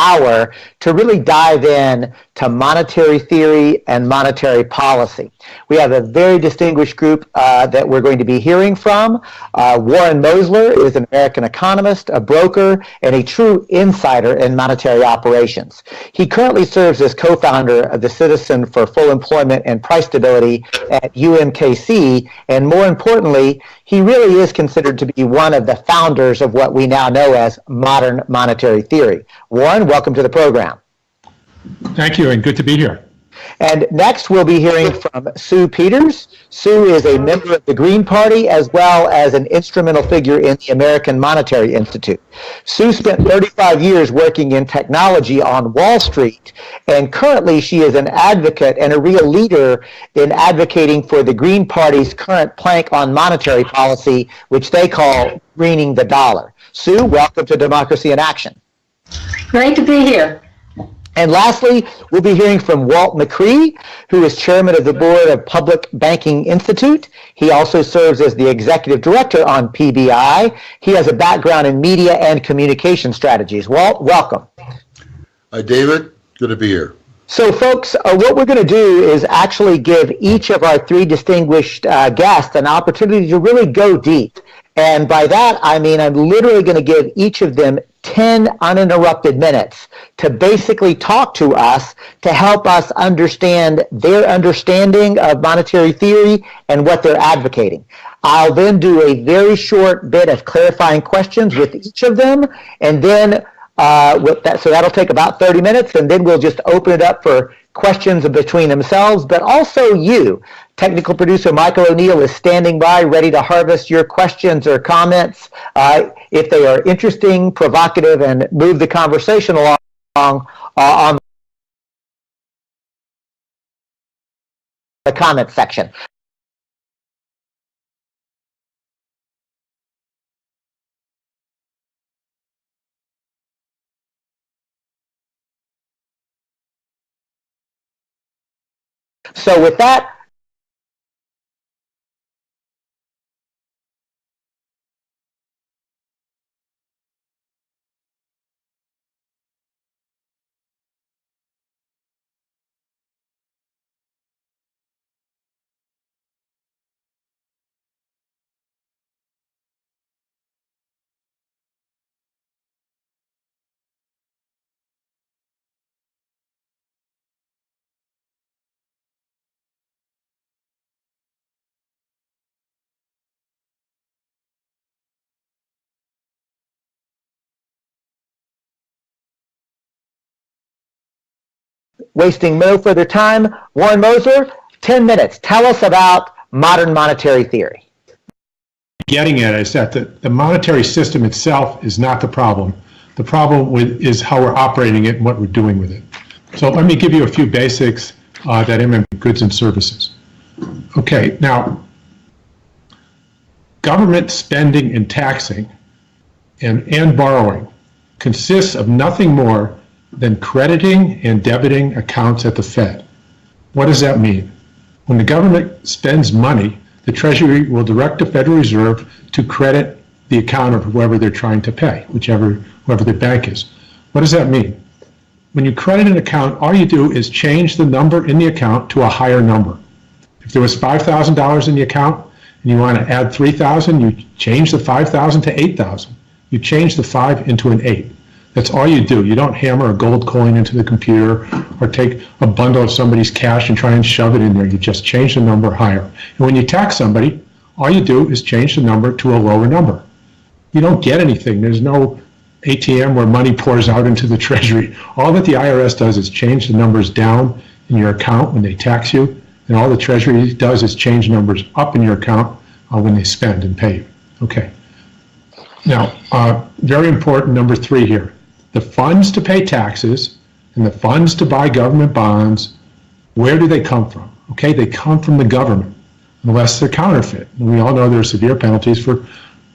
hour to really dive in to monetary theory and monetary policy. We have a very distinguished group that we're going to be hearing from. Warren Mosler is an American economist, a broker, and a true insider in monetary operations. He currently serves as co-founder of the Citizen for Full Employment and Price Stability at UMKC, and more importantly, he really is considered to be one of the founders of what we now know as modern monetary theory. Warren, welcome to the program. Thank you, and good to be here. And next, we'll be hearing from Sue Peters. Sue is a member of the Green Party as well as an instrumental figure in the American Monetary Institute. Sue spent 35 years working in technology on Wall Street, and currently she is an advocate and a real leader in advocating for the Green Party's current plank on monetary policy, which they call greening the dollar. Sue, welcome to Democracy in Action. Great to be here. And lastly, we'll be hearing from Walt McCree, who is chairman of the board of Public Banking Institute. He also serves as the executive director on PBI. He has a background in media and communication strategies. Walt, welcome. Hi, David. Good to be here. So, folks, what we're going to do is actually give each of our three distinguished guests an opportunity to really go deep. And by that, I mean I'm literally going to give each of them 10 uninterrupted minutes to basically talk to us to help us understand their understanding of monetary theory and what they're advocating. I'll then do a very short bit of clarifying questions with each of them, and then so that'll take about 30 minutes, and then we'll just open it up for questions between themselves, but also you. Technical producer Michael O'Neill is standing by, ready to harvest your questions or comments if they are interesting, provocative, and move the conversation along on the comment section. So with that, wasting no further time, Warren Mosler, 10 minutes. Tell us about modern monetary theory. Getting at is that the monetary system itself is not the problem. The problem is how we're operating it and what we're doing with it. So let me give you a few basics that MMT goods and services. Okay, now, government spending and taxing and borrowing consists of nothing more than crediting and debiting accounts at the Fed. What does that mean? When the government spends money, the Treasury will direct the Federal Reserve to credit the account of whoever they're trying to pay, whoever the bank is. What does that mean? When you credit an account, all you do is change the number in the account to a higher number. If there was $5,000 in the account and you want to add $3,000, you change the $5,000 to $8,000. You change the 5 into an 8. That's all you do. You don't hammer a gold coin into the computer or take a bundle of somebody's cash and try and shove it in there. You just change the number higher. And when you tax somebody, all you do is change the number to a lower number. You don't get anything. There's no ATM where money pours out into the Treasury. All that the IRS does is change the numbers down in your account when they tax you, and all the Treasury does is change numbers up in your account when they spend and pay you. Okay. Now, very important, number 3 here. The funds to pay taxes and the funds to buy government bonds, where do they come from? Okay, they come from the government, unless they're counterfeit. And we all know there are severe penalties for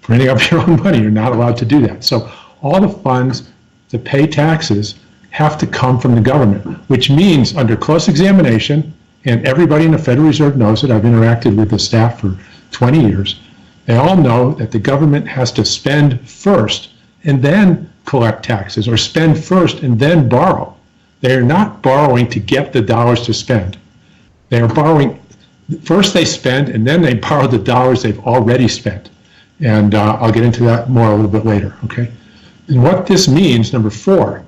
printing up your own money. You're not allowed to do that. So all the funds to pay taxes have to come from the government, which means under close examination, and everybody in the Federal Reserve knows it, I've interacted with the staff for 20 years, they all know that the government has to spend first, and then collect taxes or spend first and then borrow. They are not borrowing to get the dollars to spend. They are borrowing, first they spend and then they borrow the dollars they've already spent. And I'll get into that more a little bit later, okay? And what this means, number 4,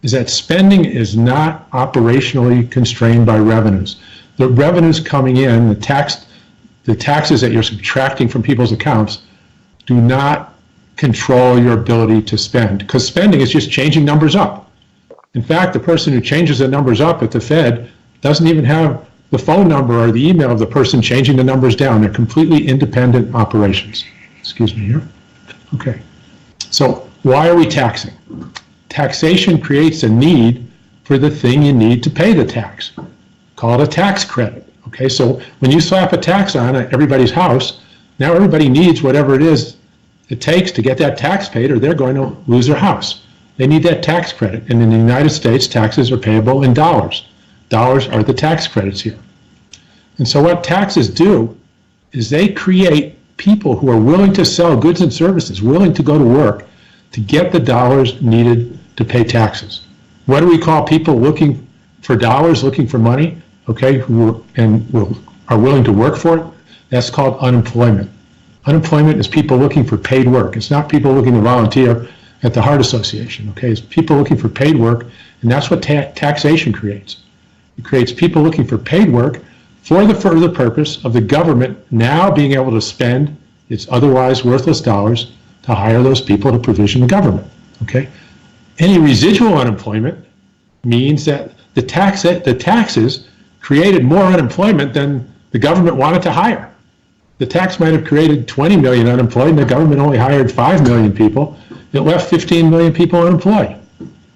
is that spending is not operationally constrained by revenues. The revenues coming in, the taxes that you're subtracting from people's accounts do not control your ability to spend, because spending is just changing numbers up. In fact, the person who changes the numbers up at the Fed doesn't even have the phone number or the email of the person changing the numbers down. They're completely independent operations. Excuse me here. Okay. So why are we taxing? Taxation creates a need for the thing you need to pay the tax. Call it a tax credit. Okay, so when you slap a tax on everybody's house, now everybody needs whatever it is it takes to get that tax paid, or they're going to lose their house. They need that tax credit. And in the United States, taxes are payable in dollars. Dollars are the tax credits here. And so what taxes do is they create people who are willing to sell goods and services, willing to go to work to get the dollars needed to pay taxes. What do we call people looking for dollars, looking for money, okay, who are willing to work for it? That's called unemployment. Unemployment is people looking for paid work. It's not people looking to volunteer at the Heart Association, okay? It's people looking for paid work, and that's what taxation creates. It creates people looking for paid work for the further purpose of the government now being able to spend its otherwise worthless dollars to hire those people to provision the government, okay? Any residual unemployment means that the taxes created more unemployment than the government wanted to hire. The tax might have created 20 million unemployed, and the government only hired 5 million people. It left 15 million people unemployed.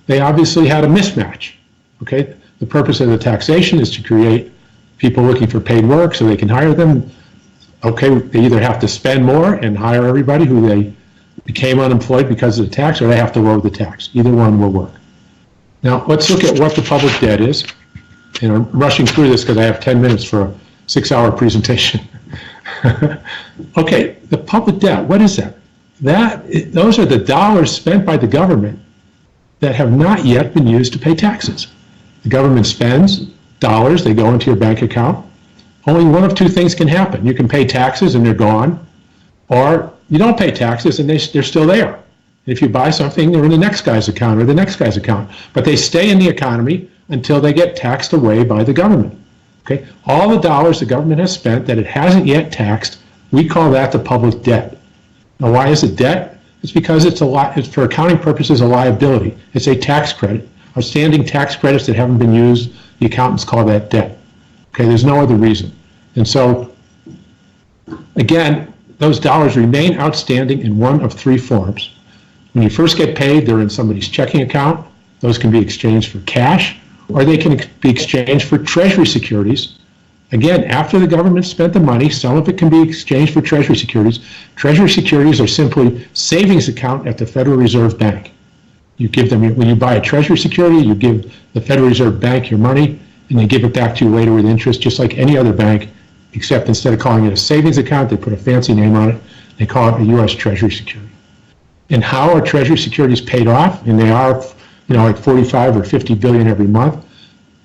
They obviously had a mismatch, okay? The purpose of the taxation is to create people looking for paid work so they can hire them. Okay, they either have to spend more and hire everybody who they became unemployed because of the tax, or they have to lower the tax. Either one will work. Now, let's look at what the public debt is. And I'm rushing through this because I have 10 minutes for a 6-hour presentation. Okay, the public debt, what is that? Those are the dollars spent by the government that have not yet been used to pay taxes. The government spends dollars, they go into your bank account. Only one of two things can happen. You can pay taxes and they're gone, or you don't pay taxes and they're still there. And if you buy something, they're in the next guy's account or the next guy's account. But they stay in the economy until they get taxed away by the government. Okay? All the dollars the government has spent that it hasn't yet taxed, we call that the public debt. Now, why is it debt? It's because it's for accounting purposes a liability. It's a tax credit. Outstanding tax credits that haven't been used, the accountants call that debt. Okay, there's no other reason. And so, again, those dollars remain outstanding in one of three forms. When you first get paid, they're in somebody's checking account. Those can be exchanged for cash, or they can be exchanged for treasury securities. Again, after the government spent the money, some of it can be exchanged for treasury securities. Treasury securities are simply savings account at the Federal Reserve Bank. You give them, when you buy a treasury security, you give the Federal Reserve Bank your money, and they give it back to you later with interest, just like any other bank, except instead of calling it a savings account, they put a fancy name on it. They call it a U.S. Treasury security. And how are treasury securities paid off? And they are, like 45 or 50 billion every month.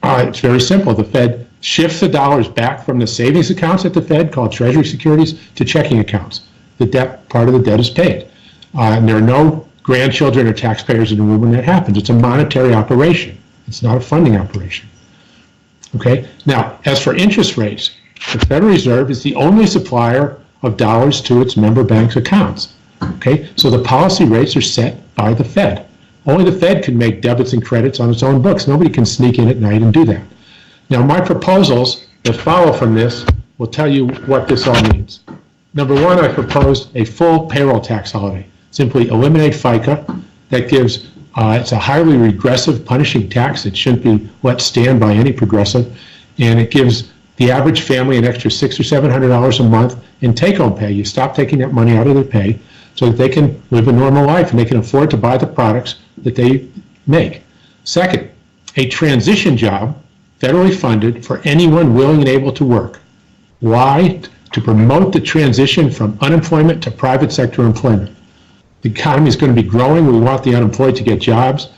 It's very simple. The Fed shifts the dollars back from the savings accounts at the Fed, called treasury securities, to checking accounts. The debt, part of the debt is paid. And there are no grandchildren or taxpayers in the room when that happens. It's a monetary operation. It's not a funding operation. Okay? Now, as for interest rates, the Federal Reserve is the only supplier of dollars to its member banks' accounts. Okay? So the policy rates are set by the Fed. Only the Fed can make debits and credits on its own books. Nobody can sneak in at night and do that. Now, my proposals that follow from this will tell you what this all means. Number one, I proposed a full payroll tax holiday. Simply eliminate FICA. That gives, it's a highly regressive, punishing tax. It shouldn't be let stand by any progressive. And it gives the average family an extra $600 or $700 a month in take-home pay. You stop taking that money out of their pay so that they can live a normal life and they can afford to buy the products that they make. Second, a transition job, federally funded, for anyone willing and able to work. Why? To promote the transition from unemployment to private sector employment. The economy is going to be growing. We want the unemployed to get jobs.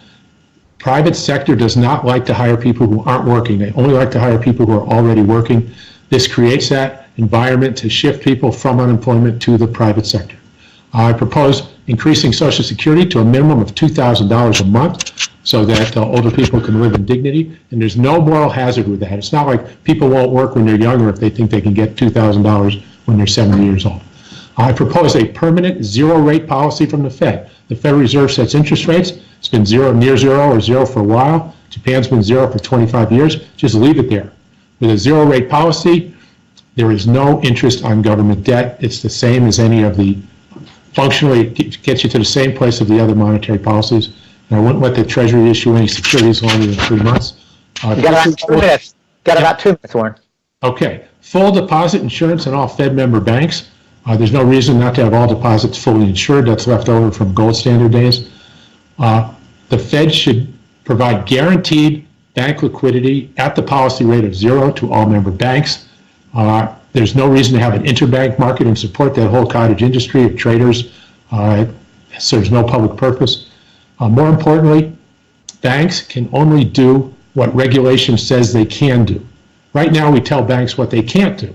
Private sector does not like to hire people who aren't working. They only like to hire people who are already working. This creates that environment to shift people from unemployment to the private sector. I propose increasing Social Security to a minimum of $2,000 a month so that older people can live in dignity. And there's no moral hazard with that. It's not like people won't work when they're younger if they think they can get $2,000 when they're 70 years old. I propose a permanent zero rate policy from the Fed. The Federal Reserve sets interest rates. It's been zero, near zero, or zero for a while. Japan's been zero for 25 years. Just leave it there. With a zero rate policy, there is no interest on government debt. It's the same as any of the, functionally, it gets you to the same place of the other monetary policies. And I wouldn't let the Treasury issue any securities longer than 3 months. You got about 2 minutes. Got about 2 minutes, Warren. Okay. Full deposit insurance in all Fed member banks. There's no reason not to have all deposits fully insured. That's left over from gold standard days. The Fed should provide guaranteed bank liquidity at the policy rate of zero to all member banks. There's no reason to have an interbank market and support that whole cottage industry of traders. It serves no public purpose. More importantly, banks can only do what regulation says they can do. Right now, we tell banks what they can't do.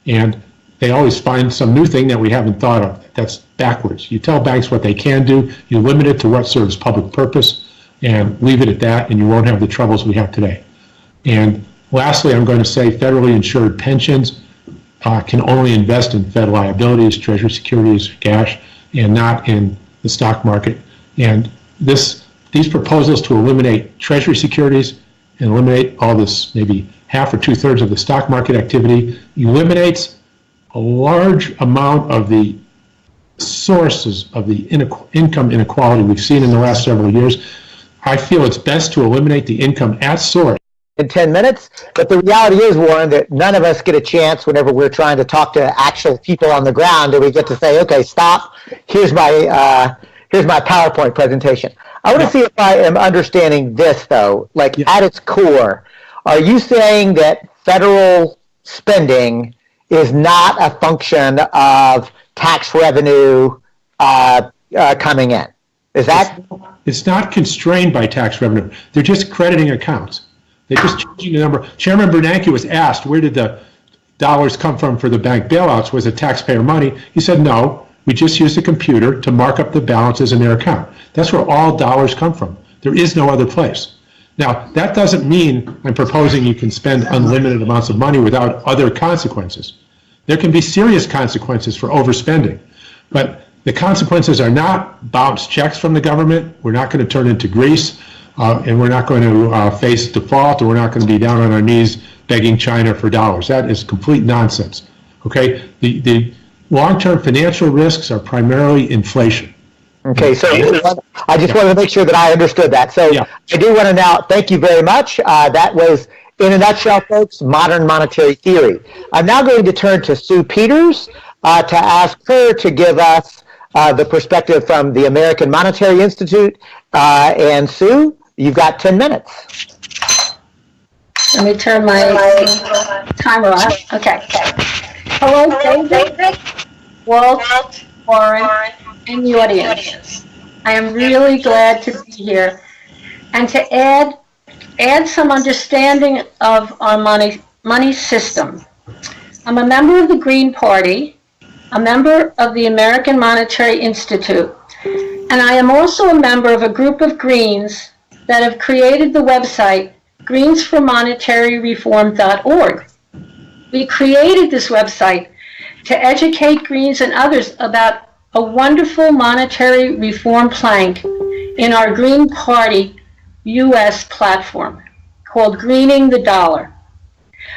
And they always find some new thing that we haven't thought of. That's backwards. You tell banks what they can do, you limit it to what serves public purpose, and leave it at that, and you won't have the troubles we have today. And lastly, I'm going to say federally insured pensions can only invest in Fed liabilities, Treasury securities, cash, and not in the stock market. And these proposals to eliminate Treasury securities and eliminate all this, maybe half or 2/3 of the stock market activity, eliminates a large amount of the sources of the income inequality we've seen in the last several years. I feel it's best to eliminate the income at source. In 10 minutes, but the reality is, Warren, that none of us get a chance whenever we're trying to talk to actual people on the ground, and we get to say, okay, stop, here's my PowerPoint presentation. I want to see if I am understanding this, though, like at its core. Are you saying that federal spending is not a function of tax revenue coming in? Is that? It's not constrained by tax revenue. They're just crediting accounts. They're just changing the number. Chairman Bernanke was asked, where did the dollars come from for the bank bailouts? Was it taxpayer money? He said, no, we just used a computer to mark up the balances in their account. That's where all dollars come from. There is no other place. Now, that doesn't mean I'm proposing you can spend unlimited amounts of money without other consequences. There can be serious consequences for overspending, but the consequences are not bounce checks from the government. We're not going to turn into Greece, and we're not going to face default, or we're not going to be down on our knees begging China for dollars. That is complete nonsense. Okay, the long-term financial risks are primarily inflation. Okay, so I just wanted to make sure that I understood that. So yeah. I do want to now thank you very much. That was, in a nutshell, folks, modern monetary theory. I'm now going to turn to Sue Peters to ask her to give us the perspective from the American Monetary Institute. And Sue, you've got 10 minutes. Let me turn my timer on. Okay. Hello, David, Walt, Warren, and the audience. I am really glad to be here and to add some understanding of our money system. I'm a member of the Green Party, a member of the American Monetary Institute, and I am also a member of a group of Greens that have created the website greensformonetaryreform.org. We created this website to educate Greens and others about a wonderful monetary reform plank in our Green Party U.S. platform called Greening the Dollar.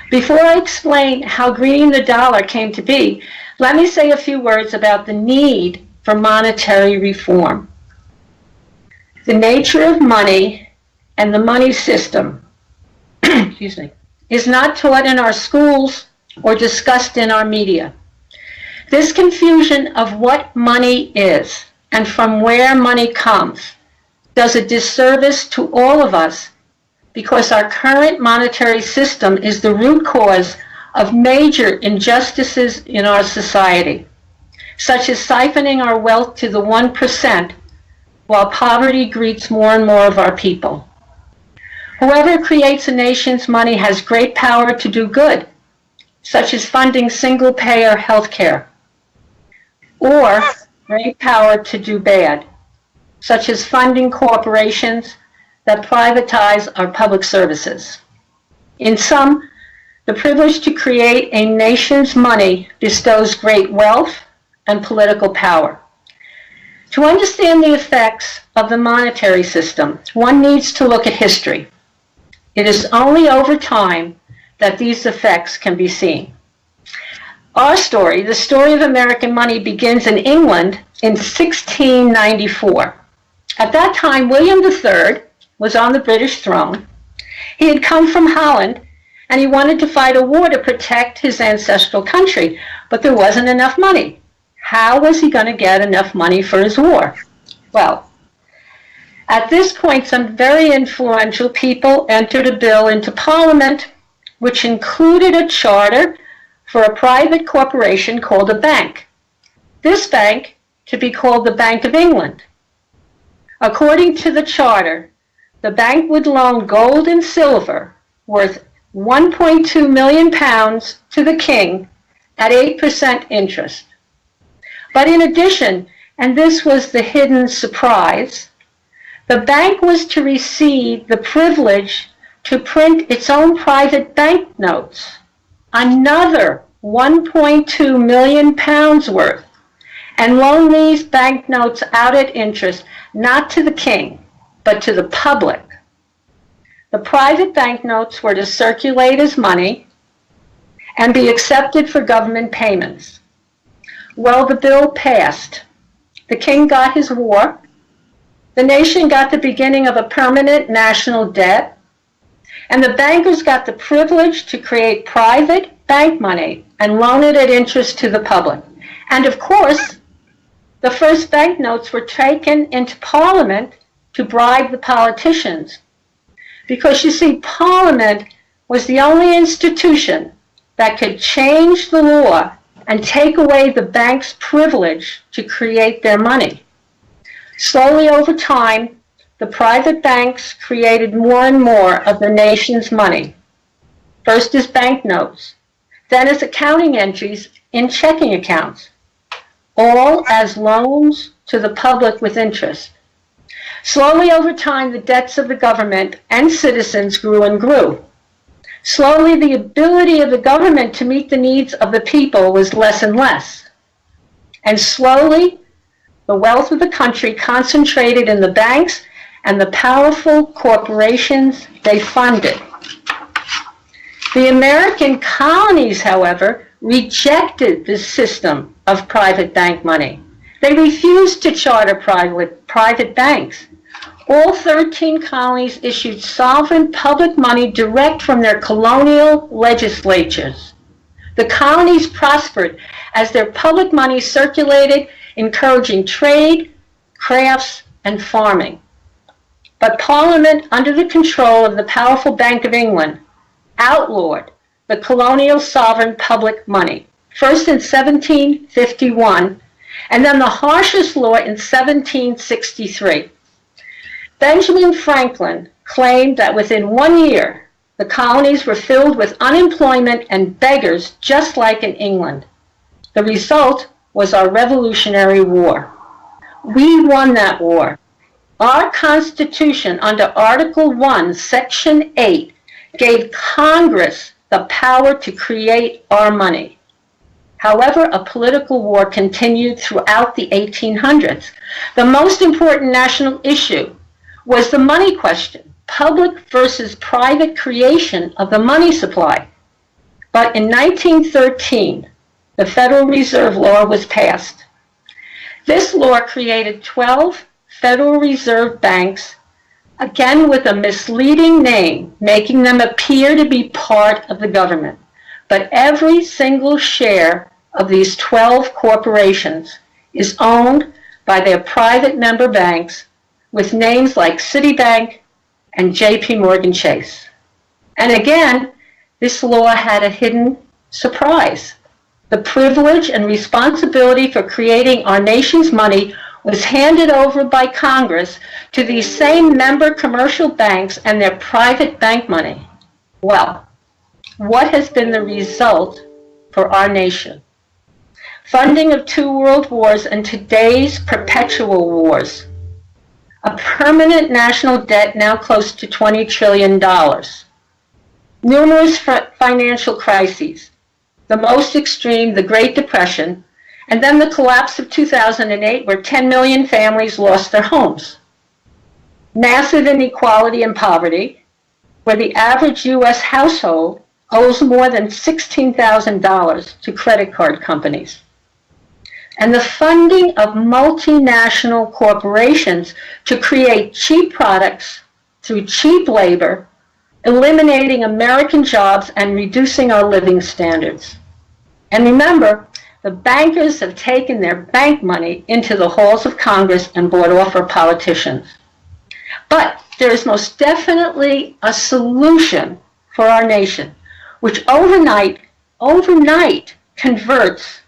Before I explain how Greening the Dollar came to be, let me say a few words about the need for monetary reform. The nature of money and the money system excuse me, is not taught in our schools or discussed in our media. This confusion of what money is and from where money comes does a disservice to all of us because our current monetary system is the root cause of major injustices in our society. such as siphoning our wealth to the 1%, while poverty greets more and more of our people. Whoever creates a nation's money has great power to do good, such as funding single-payer health care, or great power to do bad, such as funding corporations that privatize our public services. In sum, the privilege to create a nation's money bestows great wealth and political power. To understand the effects of the monetary system, one needs to look at history. It is only over time that these effects can be seen. Our story, the story of American money, begins in England in 1694. At that time, William III was on the British throne. He had come from Holland, and he wanted to fight a war to protect his ancestral country, but there wasn't enough money. How was he going to get enough money for his war? Well, at this point, some very influential people entered a bill into Parliament, which included a charter for a private corporation called a bank. This bank to be called the Bank of England. According to the charter, the bank would loan gold and silver worth £1.2 million to the king at 8% interest. But in addition, and this was the hidden surprise, the bank was to receive the privilege to print its own private banknotes, another £1.2 million worth, and loan these banknotes out at interest, not to the king, but to the public. The private banknotes were to circulate as money and be accepted for government payments. Well, the bill passed. The king got his war. The nation got the beginning of a permanent national debt. And the bankers got the privilege to create private bank money and loan it at interest to the public. And of course, the first banknotes were taken into Parliament to bribe the politicians. Because you see, Parliament was the only institution that could change the law and take away the bank's privilege to create their money. Slowly over time, the private banks created more and more of the nation's money. First as banknotes, then as accounting entries in checking accounts, all as loans to the public with interest. Slowly over time, the debts of the government and citizens grew and grew. Slowly, the ability of the government to meet the needs of the people was less and less. And slowly, the wealth of the country concentrated in the banks and the powerful corporations they funded. The American colonies, however, rejected this system of private bank money. They refused to charter private banks. All 13 colonies issued sovereign public money direct from their colonial legislatures. The colonies prospered as their public money circulated, encouraging trade, crafts, and farming. But Parliament, under the control of the powerful Bank of England, outlawed the colonial sovereign public money, first in 1751, and then the harshest law in 1763. Benjamin Franklin claimed that within 1 year, the colonies were filled with unemployment and beggars just like in England. The result was our Revolutionary War. We won that war. Our Constitution, under Article 1, Section 8, gave Congress the power to create our money. However, a political war continued throughout the 1800s. The most important national issue was the money question, public versus private creation of the money supply. But in 1913, the Federal Reserve Law was passed. This law created 12 Federal Reserve banks, again with a misleading name, making them appear to be part of the government. But every single share of these 12 corporations is owned by their private member banks with names like Citibank and JP Morgan Chase. And again, this law had a hidden surprise. The privilege and responsibility for creating our nation's money was handed over by Congress to these same member commercial banks and their private bank money. Well, what has been the result for our nation? Funding of 2 world wars and today's perpetual wars. A permanent national debt now close to $20 trillion. Numerous financial crises. The most extreme, the Great Depression, and then the collapse of 2008, where 10 million families lost their homes. Massive inequality and poverty, where the average U.S. household owes more than $16,000 to credit card companies. And the funding of multinational corporations to create cheap products through cheap labor, eliminating American jobs and reducing our living standards. And remember, the bankers have taken their bank money into the halls of Congress and bought off our politicians. But there is most definitely a solution for our nation, which overnight converts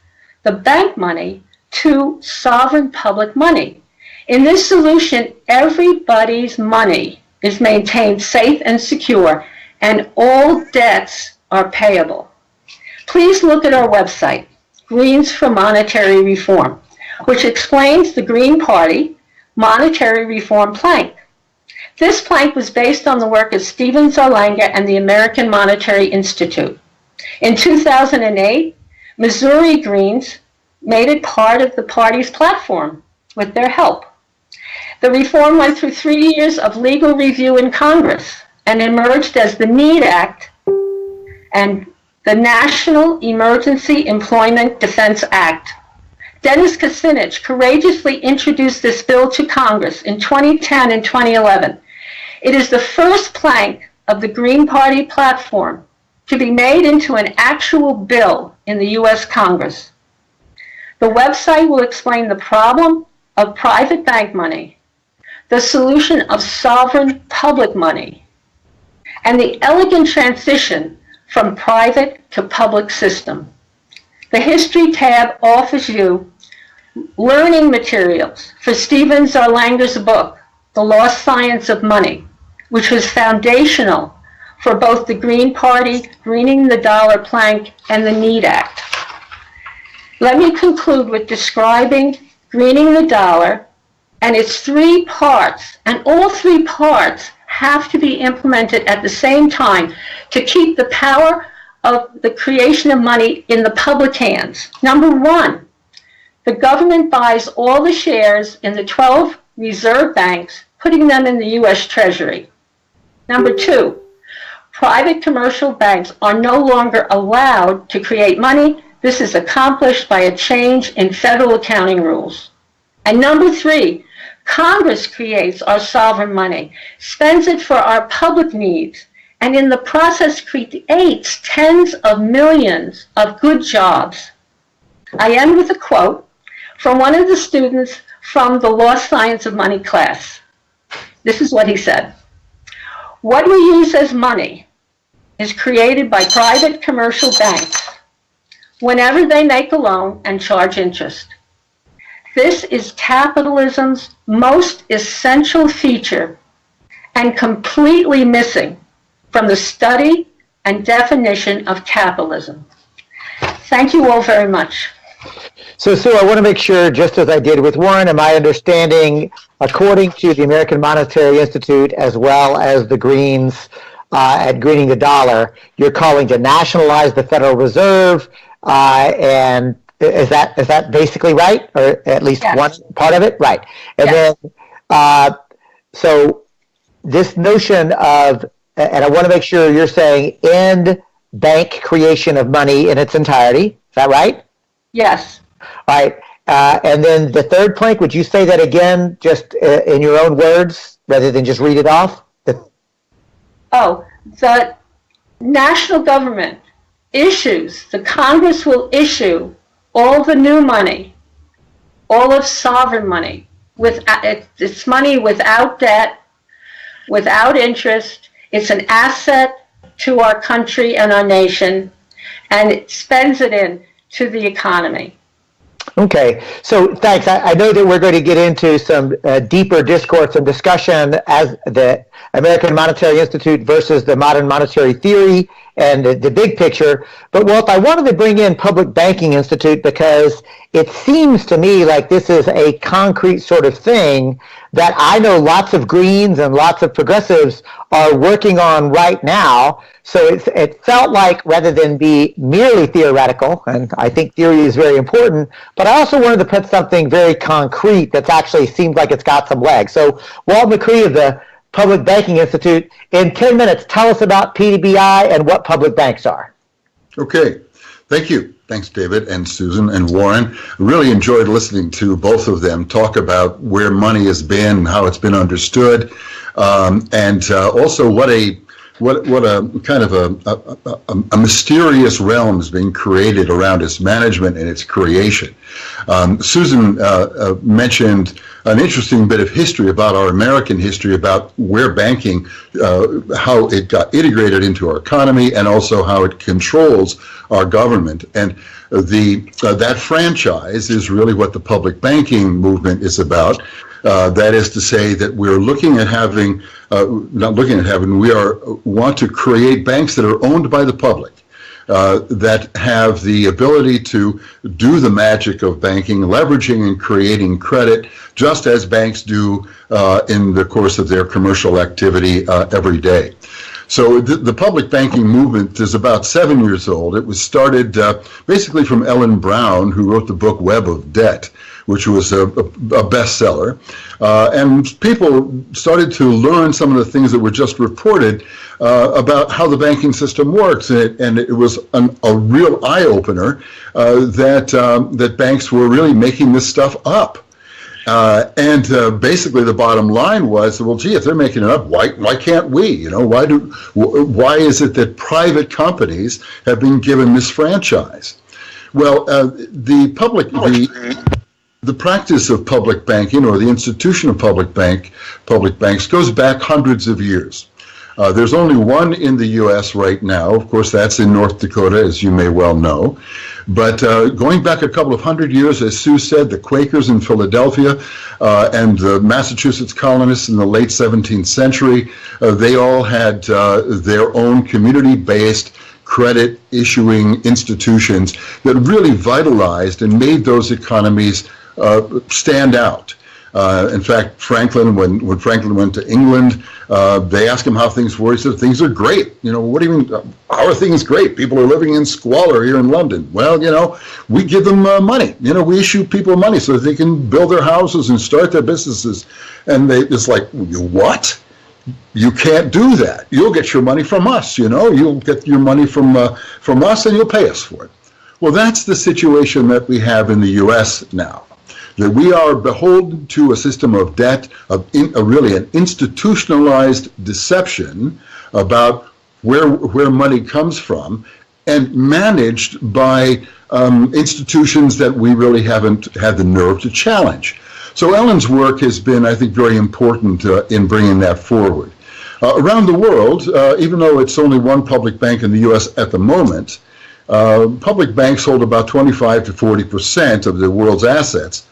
the bank money to sovereign public money. In this solution, everybody's money is maintained safe and secure, and all debts are payable. Please look at our website, Greens for Monetary Reform, which explains the Green Party monetary reform plank. This plank was based on the work of Stephen Zarlanga and the American Monetary Institute. In 2008, Missouri Greens made it part of the party's platform with their help. The reform went through 3 years of legal review in Congress and emerged as the NEED Act and the National Emergency Employment Defense Act. Dennis Kucinich courageously introduced this bill to Congress in 2010 and 2011. It is the first plank of the Green Party platform to be made into an actual bill in the U.S. Congress. The website will explain the problem of private bank money, the solution of sovereign public money, and the elegant transition from private to public system. The History tab offers you learning materials for Stephen Zarlanga's book, The Lost Science of Money, which was foundational for both the Green Party, Greening the Dollar plank, and the NEED Act. Let me conclude with describing Greening the Dollar and its 3 parts, and all 3 parts have to be implemented at the same time to keep the power of the creation of money in the public hands. Number 1, the government buys all the shares in the 12 reserve banks, putting them in the U.S. Treasury. Number 2, private commercial banks are no longer allowed to create money. This is accomplished by a change in federal accounting rules. And number 3, Congress creates our sovereign money, spends it for our public needs, and in the process creates tens of millions of good jobs. I end with a quote from one of the students from the Lost Science of Money class. This is what he said. What we use as money is created by private commercial banks whenever they make a loan and charge interest. This is capitalism's most essential feature and completely missing from the study and definition of capitalism. Thank you all very much. So, Sue, I want to make sure, just as I did with Warren, am I understanding, according to the American Monetary Institute, as well as the Greens at Greening the Dollar, you're calling to nationalize the Federal Reserve, and is that basically right, or at least Yes. one part of it? Right. And Yes. then, so this notion of, and I want to make sure you're saying end bank creation of money in its entirety. Is that right? Yes. All right. And then the third plank, would you say that again, just in your own words, rather than just read it off? The national government issues, the Congress will issue all the new money, all of sovereign money. It's money without debt, without interest. It's an asset to our country and our nation, and it spends it in to the economy. Okay, so thanks. I know that we're going to get into some deeper discourse and discussion as the American Monetary Institute versus the modern monetary theory and the big picture. But Walt, I wanted to bring in Public Banking Institute because it seems to me like this is a concrete sort of thing that I know lots of Greens and lots of progressives are working on right now. So it felt like, rather than be merely theoretical, and I think theory is very important, but I also wanted to put something very concrete that actually seems like it's got some legs. So Walt McCree of the Public Banking Institute, in 10 minutes, tell us about PBI and what public banks are. Okay, thank you. Thanks, David and Susan and Warren. Really enjoyed listening to both of them talk about where money has been, how it's been understood, and also what a kind of a mysterious realm is being created around its management and its creation. Susan mentioned an interesting bit of history about our American history, about where banking, how it got integrated into our economy, and also how it controls our government. And that franchise is really what the public banking movement is about. That is to say that we're looking at having, want to create banks that are owned by the public, that have the ability to do the magic of banking, leveraging and creating credit, just as banks do in the course of their commercial activity every day. So the public banking movement is about 7 years old. It was started basically from Ellen Brown, who wrote the book Web of Debt, which was a bestseller. And people started to learn some of the things that were just reported about how the banking system works. And it was a real eye-opener that banks were really making this stuff up. And basically the bottom line was, well, gee, if they're making it up, why can't we? You know, why is it that private companies have been given this franchise? Well, the practice of public banking, or the institution of public banks, goes back hundreds of years. There's only one in the U.S. right now. Of course, that's in North Dakota, as you may well know. But going back a couple of hundred years, as Sue said, the Quakers in Philadelphia and the Massachusetts colonists in the late 17th century, they all had their own community-based credit issuing institutions that really vitalized and made those economies stand out. In fact, Franklin, when Franklin went to England, they asked him how things were. He said, things are great. You know, what do you mean, how are things great? People are living in squalor here in London. Well, you know, we give them money. You know, we issue people money so that they can build their houses and start their businesses. And it's like, what? You can't do that. You'll get your money from us, you know. You'll get your money from us and you'll pay us for it. Well, that's the situation that we have in the U.S. now. That we are beholden to a system of debt, really an institutionalized deception about where money comes from, and managed by institutions that we really haven't had the nerve to challenge. So Ellen's work has been, I think, very important in bringing that forward. Around the world, even though it's only one public bank in the U.S. at the moment, public banks hold about 25 to 40% of the world's assets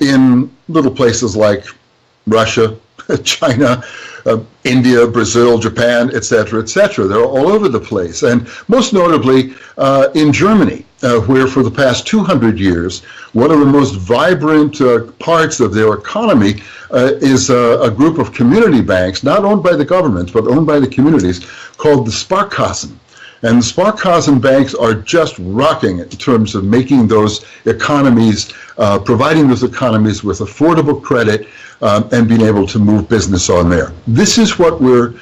in little places like Russia, China, India, Brazil, Japan, etc., etc. They're all over the place. And most notably in Germany, where for the past 200 years, one of the most vibrant parts of their economy is a group of community banks, not owned by the government, but owned by the communities, called the Sparkassen. And the Sparkassen banks are just rocking in terms of making those economies, providing those economies with affordable credit and being able to move business on there. This is what we're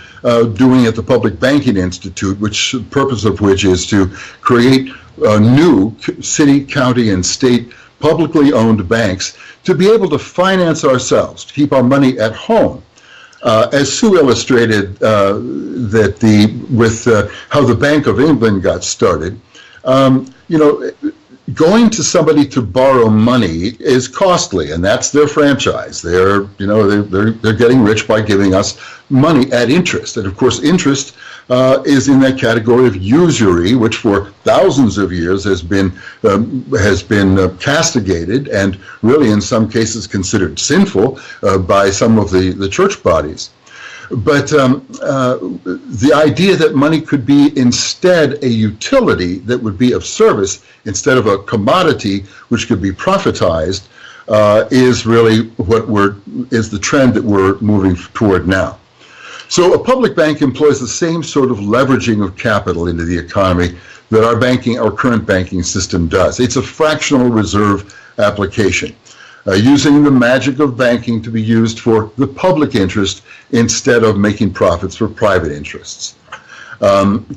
doing at the Public Banking Institute, the purpose of which is to create new city, county, and state publicly owned banks to be able to finance ourselves, to keep our money at home. As Sue illustrated with how the Bank of England got started, you know, going to somebody to borrow money is costly, and that's their franchise. They're getting rich by giving us money at interest, and of course, interest is in that category of usury, which for thousands of years has been castigated and really, in some cases, considered sinful by some of the church bodies. But the idea that money could be instead a utility that would be of service instead of a commodity which could be profitized is really is the trend that we're moving toward now. So a public bank employs the same sort of leveraging of capital into the economy that our current banking system does. It's a fractional reserve application. Using the magic of banking to be used for the public interest instead of making profits for private interests.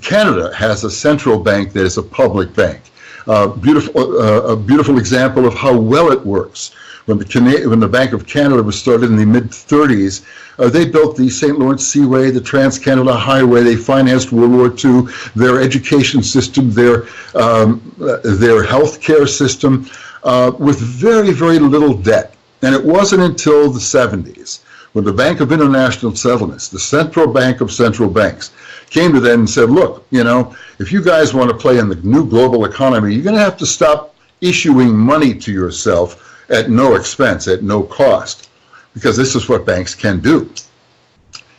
Canada has a central bank that is a public bank. A beautiful example of how well it works. When the Bank of Canada was started in the mid-30s, they built the St. Lawrence Seaway, the Trans-Canada Highway, they financed World War II, their education system, their healthcare system, with very, very little debt. And it wasn't until the 70s when the Bank of International Settlements, the central bank of central banks, came to them and said, look, if you guys want to play in the new global economy, you're going to have to stop issuing money to yourself at no expense, at no cost, because this is what banks can do.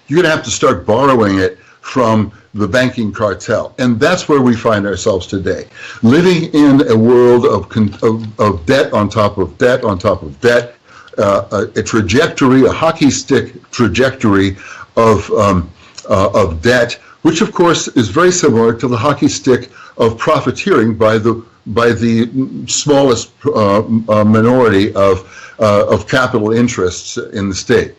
You're going to have to start borrowing it from the banking cartel. And that's where we find ourselves today, living in a world of debt on top of debt on top of debt, a trajectory, a hockey stick trajectory of debt, which of course is very similar to the hockey stick of profiteering by the smallest minority of capital interests in the state.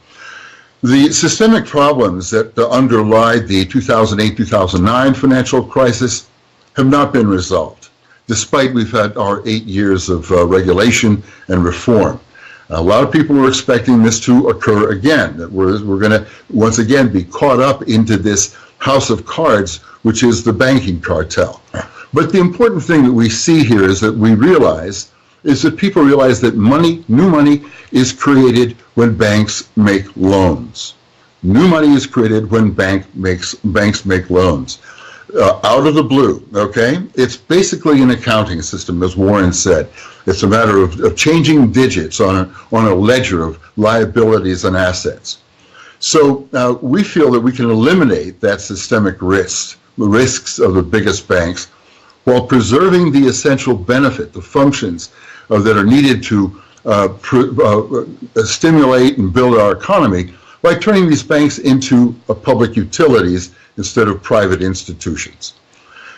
The systemic problems that underlie the 2008-2009 financial crisis have not been resolved, despite we've had our 8 years of regulation and reform. A lot of people were expecting this to occur again, that we're going to once again be caught up into this house of cards, which is the banking cartel. But the important thing that we see here is that people realize that new money is created when banks make loans. New money is created when banks make loans. Out of the blue, okay? It's basically an accounting system, as Warren said. It's a matter of changing digits on a ledger of liabilities and assets. So we feel that we can eliminate that systemic risk, the risks of the biggest banks, while preserving the essential benefit, the functions that are needed to stimulate and build our economy by turning these banks into public utilities instead of private institutions.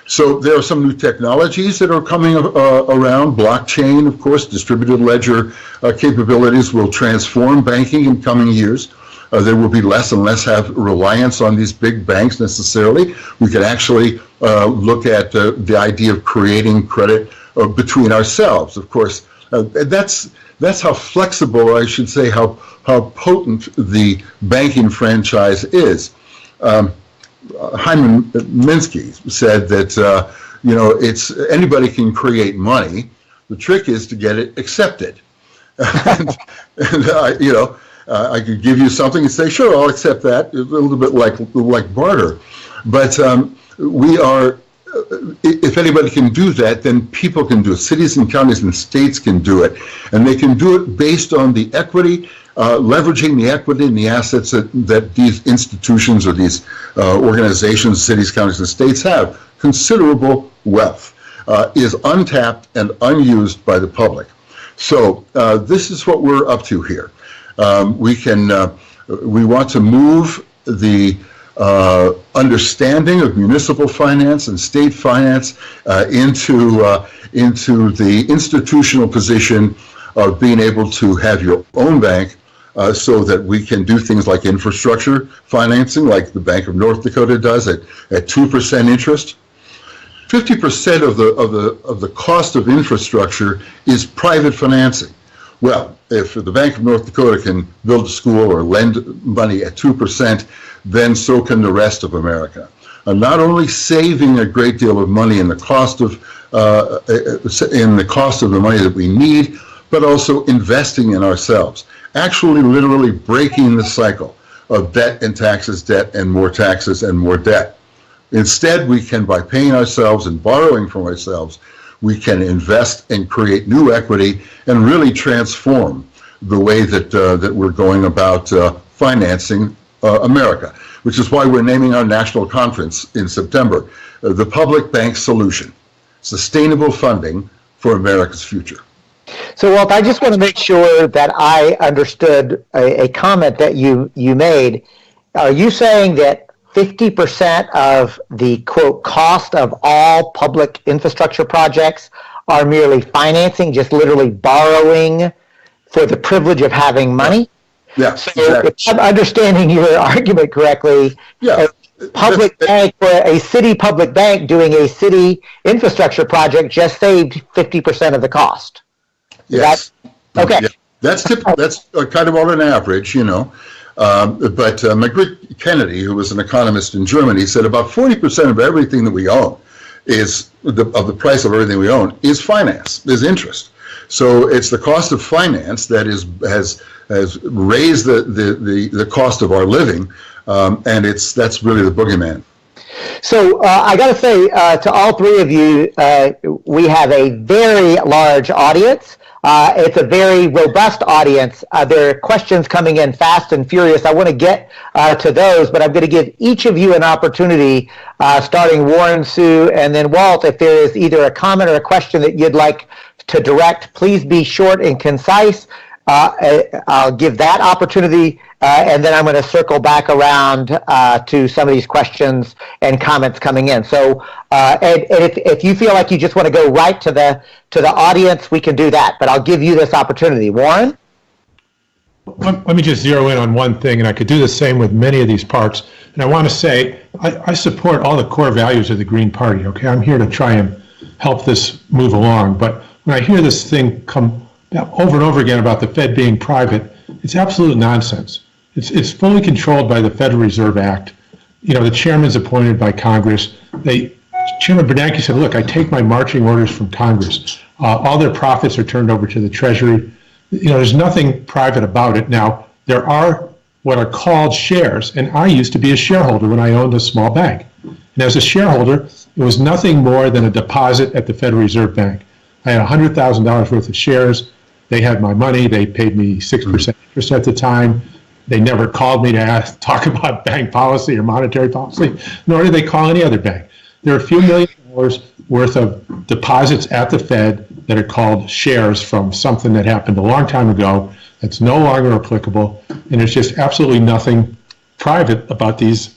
So there are some new technologies that are coming around. Blockchain, of course, distributed ledger capabilities will transform banking in coming years. There will be less and less reliance on these big banks necessarily. We can actually look at the idea of creating credit between ourselves. Of course, that's how flexible, I should say, how potent the banking franchise is. Hyman Minsky said that it's anybody can create money. The trick is to get it accepted. I could give you something and say, sure, I'll accept that. A little bit like barter. But if anybody can do that, then people can do it. Cities and counties and states can do it. And they can do it based on the equity, leveraging the equity and the assets that these institutions or these organizations, cities, counties, and states have. Considerable wealth is untapped and unused by the public. So this is what we're up to here. We want to move the understanding of municipal finance and state finance into the institutional position of being able to have your own bank, so that we can do things like infrastructure financing, like the Bank of North Dakota does at 2% interest. 50% of the cost of infrastructure is private financing. Well, if the Bank of North Dakota can build a school or lend money at 2%, then so can the rest of America. Not only saving a great deal of money in the cost of the money that we need, but also investing in ourselves. Actually, literally breaking the cycle of debt and taxes, debt and more taxes and more debt. Instead, we can, by paying ourselves and borrowing from ourselves, we can invest and create new equity and really transform the way that we're going about financing America, which is why we're naming our national conference in September, the Public Bank Solution, Sustainable Funding for America's Future. So, Walt, I just want to make sure that I understood a comment that you made. Are you saying that 50% of the, quote, cost of all public infrastructure projects are merely financing, just literally borrowing for the privilege of having money? Yeah, so exactly. If I'm understanding your argument correctly, yeah. A city public bank doing a city infrastructure project just saved 50% of the cost. Yes. Okay. Yeah. That's kind of on an average, you know. But Margaret Kennedy, who was an economist in Germany, said about 40% of everything that we own is of the price of everything we own is finance, is interest. So it's the cost of finance that has raised the cost of our living, and that's really the boogeyman. So I got to say to all three of you, we have a very large audience. It's a very robust audience. There are questions coming in fast and furious. I want to get to those, but I'm going to give each of you an opportunity, starting Warren, Sue, and then Walt. If there is either a comment or a question that you'd like to direct, please be short and concise. I'll give that opportunity, and then I'm going to circle back around to some of these questions and comments coming in. So, and if you feel like you just want to go right to the audience, we can do that. But I'll give you this opportunity, Warren. Let me just zero in on one thing, and I could do the same with many of these parts. And I want to say I support all the core values of the Green Party. Okay, I'm here to try and help this move along. But when I hear this thing come over and over again about the Fed being private, it's absolute nonsense. It's fully controlled by the Federal Reserve Act. You know, the chairman's appointed by Congress. Chairman Bernanke said, look, I take my marching orders from Congress. All their profits are turned over to the Treasury. You know, there's nothing private about it. Now, there are what are called shares, and I used to be a shareholder when I owned a small bank. And as a shareholder, it was nothing more than a deposit at the Federal Reserve Bank. I had $100,000 worth of shares. They had my money. They paid me 6% interest at the time. They never called me to talk about bank policy or monetary policy, nor did they call any other bank. There are a few $1 million worth of deposits at the Fed that are called shares from something that happened a long time ago that's no longer applicable, and there's just absolutely nothing private about the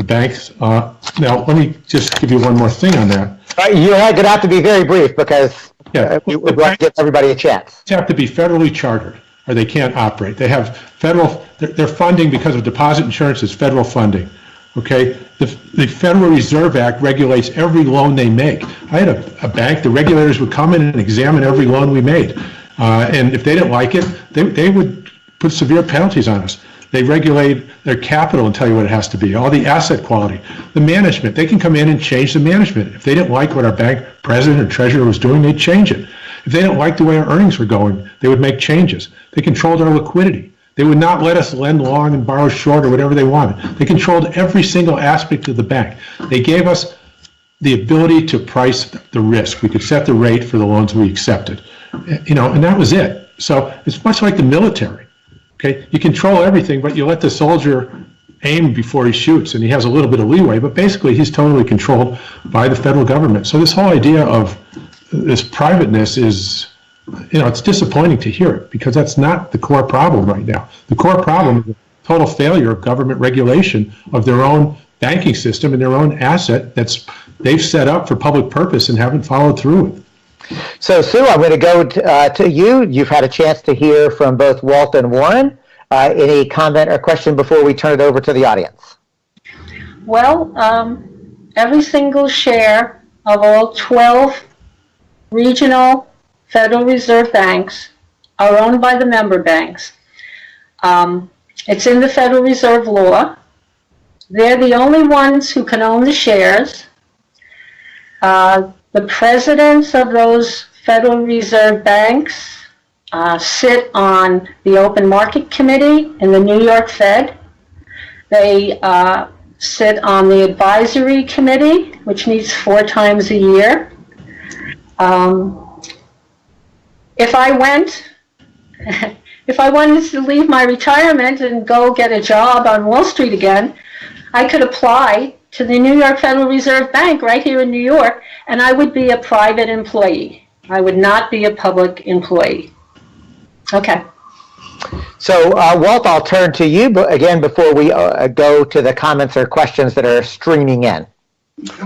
banks. Now, let me just give you one more thing on that. You're going to have to be very brief because we're going to give everybody a chance. They have to be federally chartered, or they can't operate. They have their funding because of deposit insurance is federal funding. Okay, the Federal Reserve Act regulates every loan they make. I had a bank, the regulators would come in and examine every loan we made. And if they didn't like it, they would put severe penalties on us. They regulate their capital and tell you what it has to be, all the asset quality, the management. They can come in and change the management. If they didn't like what our bank president or treasurer was doing, they'd change it. If they didn't like the way our earnings were going, they would make changes. They controlled our liquidity. They would not let us lend long and borrow short or whatever they wanted. They controlled every single aspect of the bank. They gave us the ability to price the risk. We could set the rate for the loans we accepted, you know, and that was it. So it's much like the military. Okay, you control everything, but you let the soldier aim before he shoots, and he has a little bit of leeway, but basically he's totally controlled by the federal government. So this whole idea of this privateness is, you know, it's disappointing to hear it because that's not the core problem right now. The core problem is the total failure of government regulation of their own banking system and their own asset they've set up for public purpose and haven't followed through with. So, Sue, I'm going to go to you. You've had a chance to hear from both Walt and Warren. Any comment or question before we turn it over to the audience? Well, every single share of all 12 regional Federal Reserve banks are owned by the member banks. It's in the Federal Reserve law. They're the only ones who can own the shares. The presidents of those Federal Reserve banks sit on the Open Market Committee in the New York Fed. They sit on the Advisory Committee, which meets 4 times a year. If I wanted to leave my retirement and go get a job on Wall Street again, I could apply to the New York Federal Reserve Bank right here in New York, and I would be a private employee. I would not be a public employee. Okay. So, Walt, I'll turn to you again before we go to the comments or questions that are streaming in.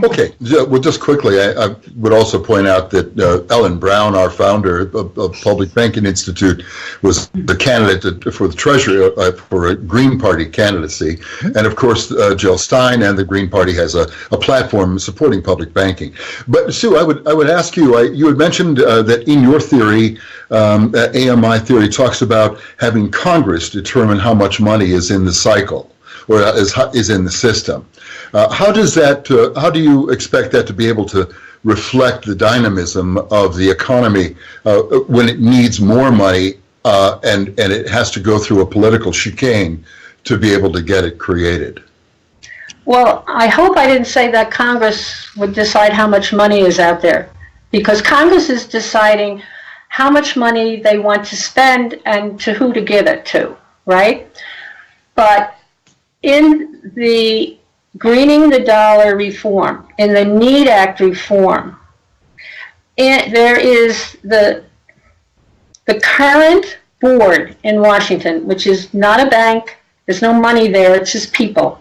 Okay, well, just quickly, I would also point out that Ellen Brown, our founder of Public Banking Institute, was the candidate for the Treasury for a Green Party candidacy. And of course, Jill Stein and the Green Party has a platform supporting public banking. But Sue, I would ask you, you had mentioned that in your theory, AMI theory talks about having Congress determine how much money is in the cycle or is in the system. How do you expect that to be able to reflect the dynamism of the economy when it needs more money and it has to go through a political chicane to be able to get it created? Well, I hope I didn't say that Congress would decide how much money is out there, because Congress is deciding how much money they want to spend and to who to give it to, right? But in the Greening the Dollar reform, in the NEED Act reform, there is the current board in Washington, which is not a bank, there's no money there, it's just people.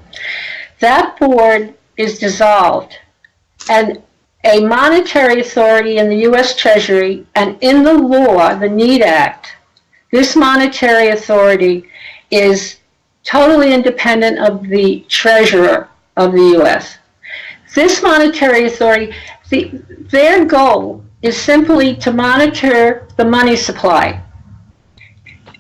That board is dissolved, and a monetary authority in the U.S. Treasury, and in the law, the NEED Act, this monetary authority is totally independent of the treasurer of the U.S. This monetary authority, their goal is simply to monitor the money supply.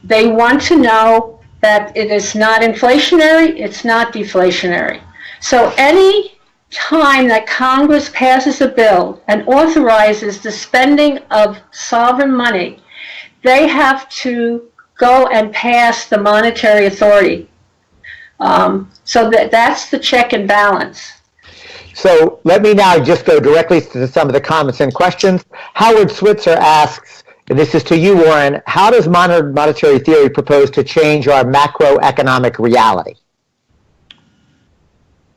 They want to know that it is not inflationary, it's not deflationary. So any time that Congress passes a bill and authorizes the spending of sovereign money, they have to go and pass the monetary authority. So that's the check and balance. So let me now just go directly to some of the comments and questions. Howard Switzer asks, and this is to you, Warren, how does monetary theory propose to change our macroeconomic reality?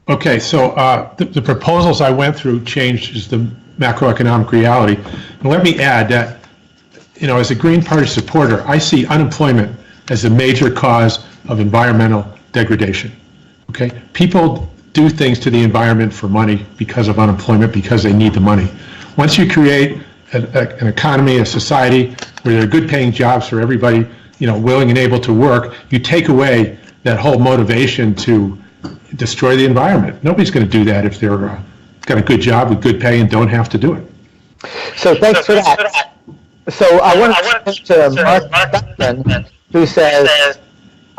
Okay, so the proposals I went through changes the macroeconomic reality. And let me add that, as a Green Party supporter, I see unemployment as a major cause of environmental degradation. Okay, people do things to the environment for money because of unemployment, because they need the money. Once you create an economy, a society where there are good paying jobs for everybody, willing and able to work, you take away that whole motivation to destroy the environment. Nobody's going to do that if they're got a good job with good pay and don't have to do it. So thanks for that. So I want to turn to Mark Beckman, who says,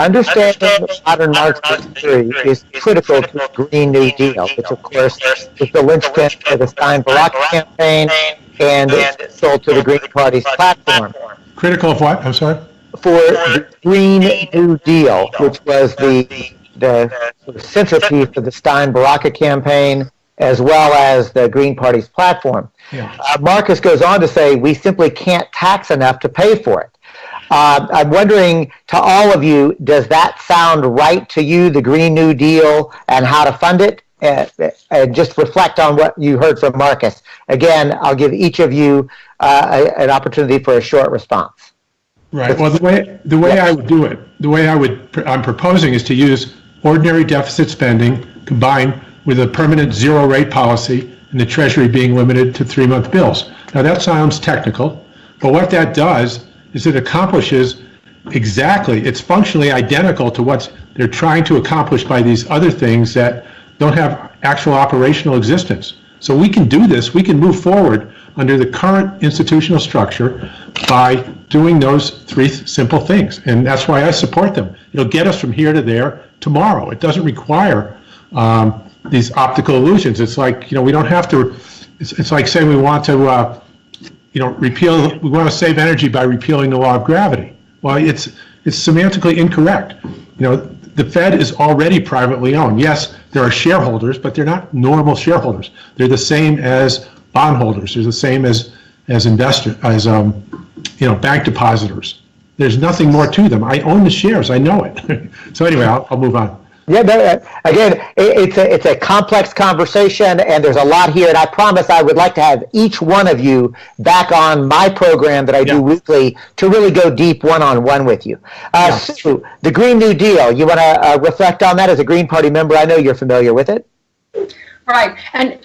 understanding modern Marxist theory is critical to the Green New Deal, which of course is the linchpin for the Stein-Barak campaign and it's sold to the Green Party's platform. Critical of what? I'm sorry? For the Green New Deal, which was the centerpiece of the Stein-Barak campaign, as well as the Green Party's platform. Yeah. Marcus goes on to say, we simply can't tax enough to pay for it. I'm wondering, to all of you, does that sound right to you, the Green New Deal, and how to fund it? And just reflect on what you heard from Marcus. Again, I'll give each of you an opportunity for a short response. Right. Well, the way I would do it, I'm proposing is to use ordinary deficit spending combined with a permanent zero rate policy and the Treasury being limited to 3-month bills. Now that sounds technical, but what that does is it accomplishes exactly, it's functionally identical to what they're trying to accomplish by these other things that don't have actual operational existence. So we can do this, we can move forward under the current institutional structure by doing those three simple things, and that's why I support them. It'll get us from here to there tomorrow. It doesn't require these optical illusions. It's like, we don't have to. It's like saying we want to, repeal. We want to save energy by repealing the law of gravity. Well, it's semantically incorrect. The Fed is already privately owned. Yes, there are shareholders, but they're not normal shareholders. They're the same as bondholders. They're the same as bank depositors. There's nothing more to them. I own the shares. I know it. So anyway, I'll move on. Yeah, again, it's a complex conversation, and there's a lot here. And I promise I would like to have each one of you back on my program that I do weekly to really go deep one-on-one with you. Sue, the Green New Deal, you want to reflect on that as a Green Party member? I know you're familiar with it. Right, and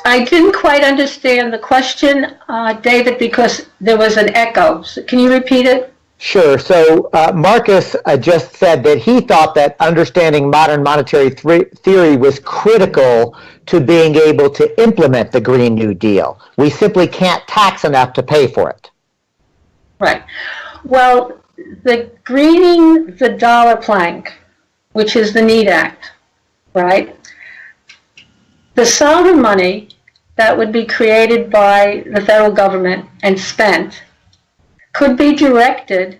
I didn't quite understand the question, David, because there was an echo. So can you repeat it? Sure. So Marcus just said that he thought that understanding modern monetary theory was critical to being able to implement the Green New Deal. We simply can't tax enough to pay for it. Right. Well, the greening the dollar plank, which is the NEED Act, right? The sovereign money that would be created by the federal government and spent could be directed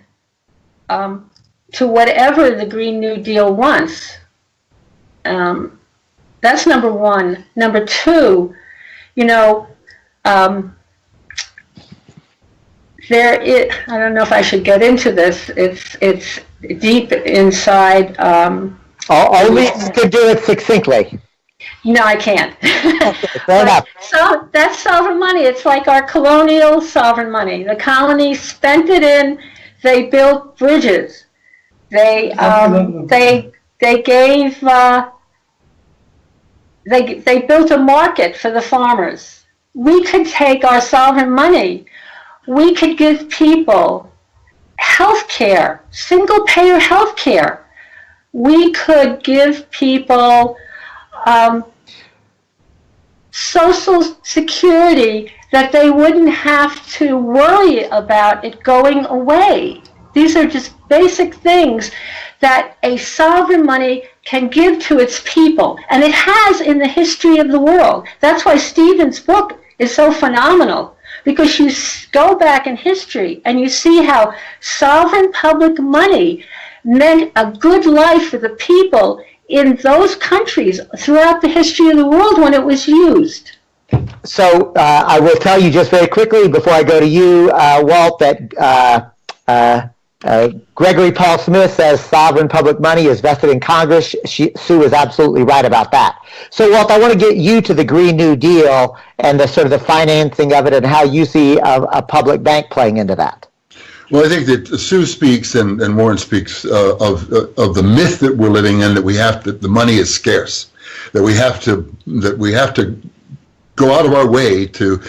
to whatever the Green New Deal wants. That's number one. Number two, there is, I don't know if I should get into this. It's deep inside. Only you could do it succinctly. No, I can't. Fair enough. So that's sovereign money. It's like our colonial sovereign money. The colonies spent it in. They built bridges. They gave. They built a market for the farmers. We could take our sovereign money. We could give people health care, single payer health care. We could give people Social Security that they wouldn't have to worry about it going away. These are just basic things that a sovereign money can give to its people, and it has in the history of the world. That's why Stephen's book is so phenomenal, because you go back in history and you see how sovereign public money meant a good life for the people in those countries throughout the history of the world when it was used. So I will tell you just very quickly before I go to you, Walt, that Gregory Paul Smith says sovereign public money is vested in Congress. Sue is absolutely right about that. So, Walt, I want to get you to the Green New Deal and the sort of the financing of it and how you see a public bank playing into that. Well, I think that Sue speaks and Warren speaks of the myth that we're living in, that the money is scarce, that we have to go out of our way to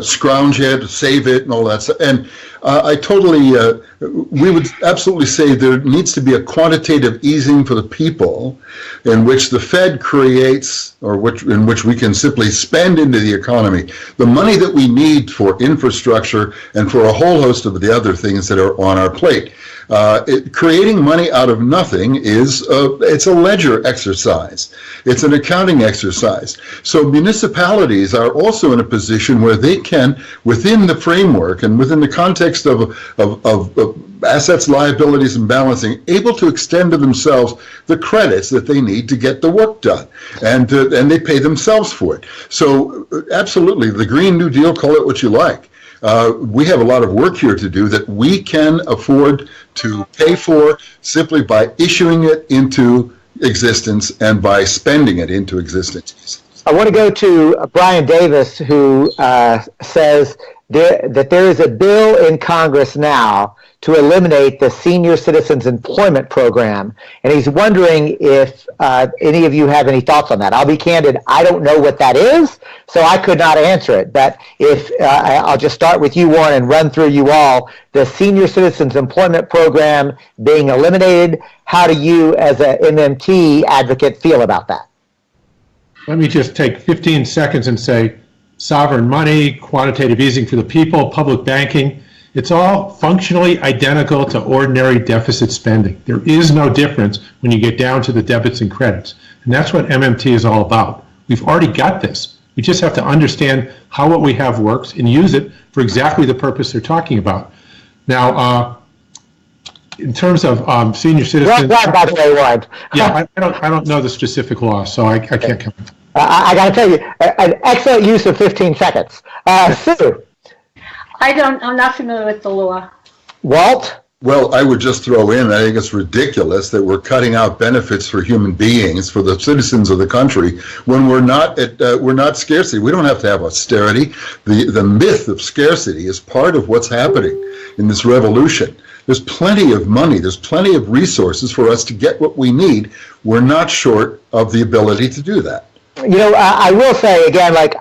scrounge it, save it, and all that stuff. And I totally, we would absolutely say there needs to be a quantitative easing for the people, in which the Fed creates, or in which we can simply spend into the economy the money that we need for infrastructure and for a whole host of the other things that are on our plate. Creating money out of nothing it's a ledger exercise. It's an accounting exercise. So municipalities are also in a position where they can, within the framework and within the context of assets, liabilities, and balancing, able to extend to themselves the credits that they need to get the work done, and they pay themselves for it. So absolutely, the Green New Deal, call it what you like. We have a lot of work here to do that we can afford to pay for simply by issuing it into existence and by spending it into existence. I want to go to Brian Davis, who says that there is a bill in Congress now to eliminate the Senior Citizens Employment Program, and he's wondering if any of you have any thoughts on that. I'll be candid, I don't know what that is, so I could not answer it, but if I'll just start with you, Warren, and run through you all. The Senior Citizens Employment Program being eliminated, how do you as a MMT advocate feel about that? Let me just take 15 seconds and say sovereign money, quantitative easing for the people, public banking. It's all functionally identical to ordinary deficit spending. There is no difference when you get down to the debits and credits. And that's what MMT is all about. We've already got this. We just have to understand how what we have works and use it for exactly the purpose they're talking about. Now, in terms of senior citizens, by the way, Warren. yeah, I don't know the specific law, so I can't comment. I got to tell you, an excellent use of 15 seconds. Sue. I'm not familiar with the law. Walt? Well, I would just throw in, I think it's ridiculous that we're cutting out benefits for human beings, for the citizens of the country, when we're not scarcity. We don't have to have austerity. The myth of scarcity is part of what's happening in this revolution. There's plenty of money, there's plenty of resources for us to get what we need. We're not short of the ability to do that. You know, I will say again, like,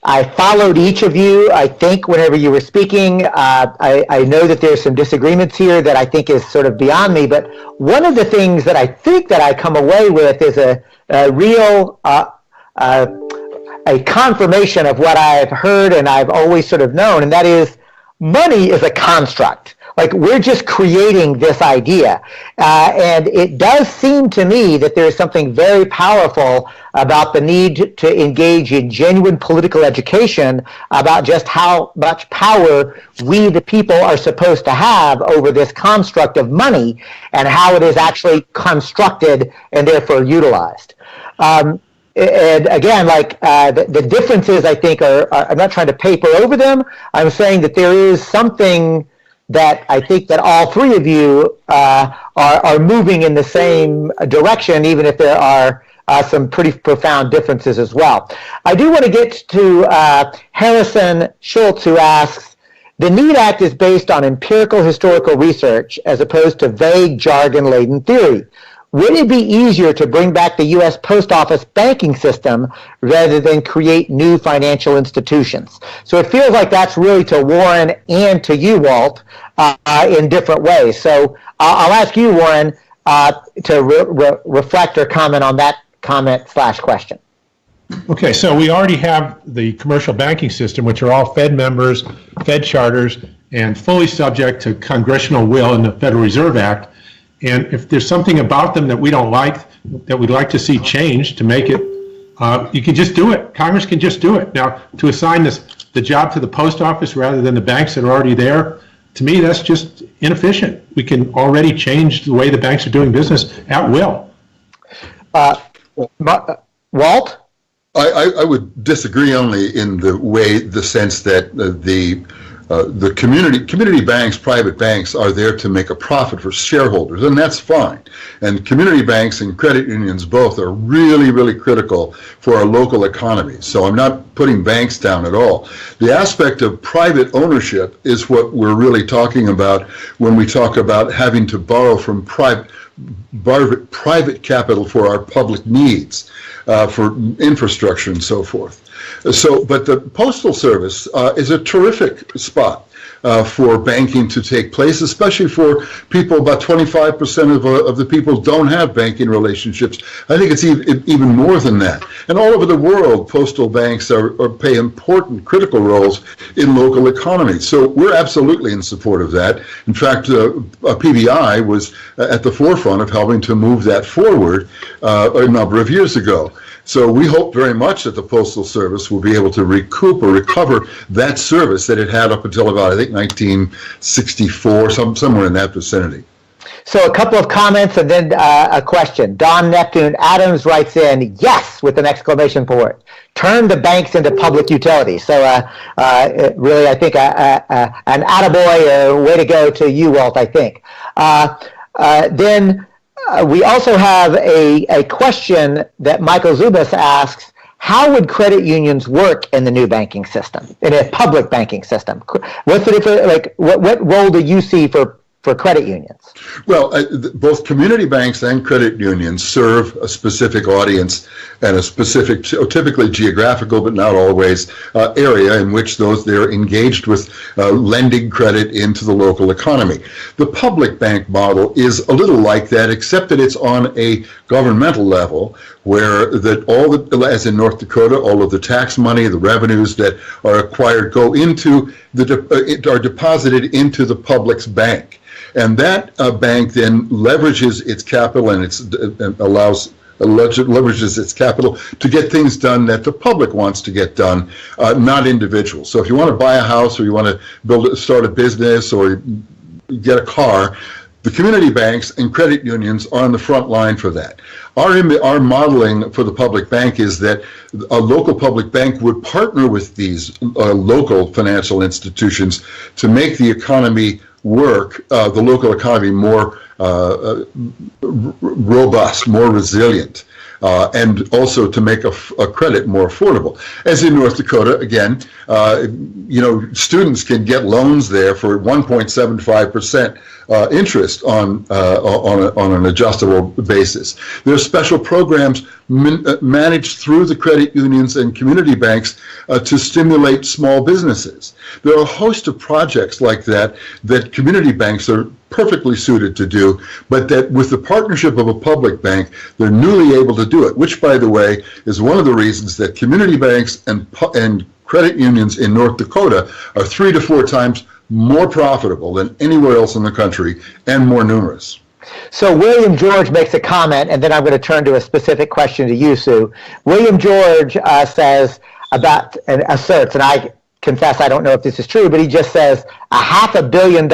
I followed each of you, I think, whenever you were speaking. I know that there's some disagreements here that I think is sort of beyond me, but one of the things that I think that I come away with is a real a confirmation of what I've heard and I've always sort of known, and that is money is a construct. Like, we're just creating this idea. And it does seem to me that there is something very powerful about the need to engage in genuine political education about just how much power we, the people, are supposed to have over this construct of money and how it is actually constructed and therefore utilized. And again, like, the differences, I think, are I'm not trying to paper over them. I'm saying that there is something that I think that all three of you are moving in the same direction, even if there are some pretty profound differences as well. I do want to get to Harrison Schultz, who asks, the NEED Act is based on empirical historical research as opposed to vague jargon-laden theory. Would it be easier to bring back the U.S. Post Office banking system rather than create new financial institutions? So it feels like that's really to Warren and to you, Walt, in different ways. So I'll ask you, Warren, to reflect or comment on that comment/question. Okay, so we already have the commercial banking system, which are all Fed members, Fed charters, and fully subject to congressional will in the Federal Reserve Act. And if there's something about them that we don't like, that we'd like to see changed to make it, you can just do it. Congress can just do it. Now, to assign the job to the post office rather than the banks that are already there, to me, that's just inefficient. We can already change the way the banks are doing business at will. Walt? I would disagree only in the sense that the community banks, private banks, are there to make a profit for shareholders, and that's fine. And community banks and credit unions both are really, really critical for our local economy. So I'm not putting banks down at all. The aspect of private ownership is what we're really talking about when we talk about having to borrow from private capital for our public needs, for infrastructure and so forth. So, but the Postal Service is a terrific spot for banking to take place, especially for people. About 25% of the people don't have banking relationships. I think it's even more than that. And all over the world, postal banks play important, critical roles in local economies. So we're absolutely in support of that. In fact, PBI was at the forefront of helping to move that forward a number of years ago. So we hope very much that the Postal Service will be able to recoup or recover that service that it had up until about, I think, 1964, somewhere in that vicinity. So a couple of comments and then a question. Don Neptune Adams writes in, yes, with an exclamation point. Turn the banks into public utilities. So really, I think an attaboy, way to go to you, Walt, I think. Then we also have a question that Michael Zubas asks, how would credit unions work in the new banking system, in a public banking system? What's the difference, like, what role do you see for credit unions? Well, both community banks and credit unions serve a specific audience and a specific, typically geographical, but not always, area in which they're engaged with lending credit into the local economy. The public bank model is a little like that, except that it's on a governmental level, where that all the, as in North Dakota, all of the tax money, the revenues that are acquired go into are deposited into the public's bank, and that bank then leverages its capital and leverages its capital to get things done that the public wants to get done, not individuals. So if you want to buy a house, or you want to start a business, or get a car, the community banks and credit unions are on the front line for that. Our modeling for the public bank is that a local public bank would partner with these local financial institutions to make the economy work, the local economy more robust, more resilient, and also to make a credit more affordable. As in North Dakota, again, students can get loans there for 1.75% interest on an adjustable basis. There are special programs managed through the credit unions and community banks to stimulate small businesses. There are a host of projects like that that community banks are perfectly suited to do, but that with the partnership of a public bank, they're newly able to do it, which, by the way, is one of the reasons that community banks and credit unions in North Dakota are 3 to 4 times more profitable than anywhere else in the country and more numerous. So William George makes a comment, and then I'm going to turn to a specific question to you, Sue. William George says about, and asserts, and I confess I don't know if this is true, but he just says $500 million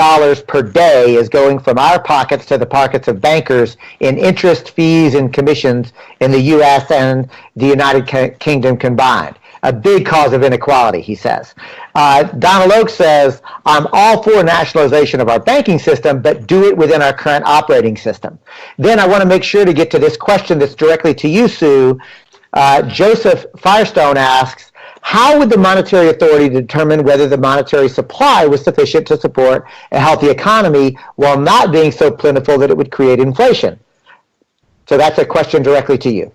per day is going from our pockets to the pockets of bankers in interest, fees, and commissions in the U.S. and the United Kingdom combined. A big cause of inequality, he says. Donald Oak says, I'm all for nationalization of our banking system, but do it within our current operating system. Then I want to make sure to get to this question that's directly to you, Sue. Joseph Firestone asks, how would the monetary authority determine whether the monetary supply was sufficient to support a healthy economy while not being so plentiful that it would create inflation? So that's a question directly to you.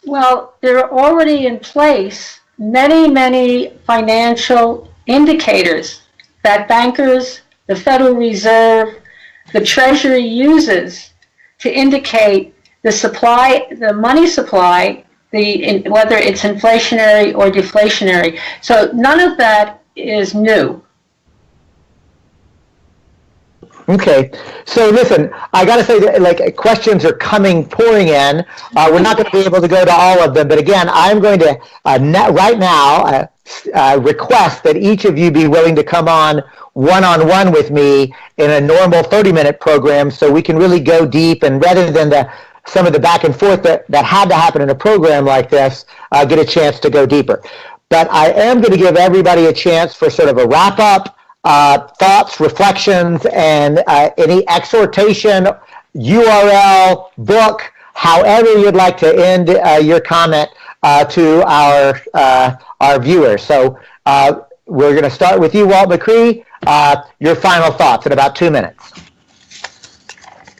Well, there are already in place many financial indicators that bankers, the Federal Reserve, the Treasury uses to indicate the supply, the money supply, whether it's inflationary or deflationary. So none of that is new. Okay, so listen, I got to say that questions are pouring in. We're not going to be able to go to all of them, but again, I'm going to right now request that each of you be willing to come on one-on-one with me in a normal 30-minute program, so we can really go deep, and rather than some of the back and forth that had to happen in a program like this, get a chance to go deeper. But I am going to give everybody a chance for sort of a wrap-up, thoughts, reflections, and any exhortation, URL, book, however you'd like to end your comment to our viewers. So we're going to start with you, Walt McCree. Your final thoughts in about 2 minutes.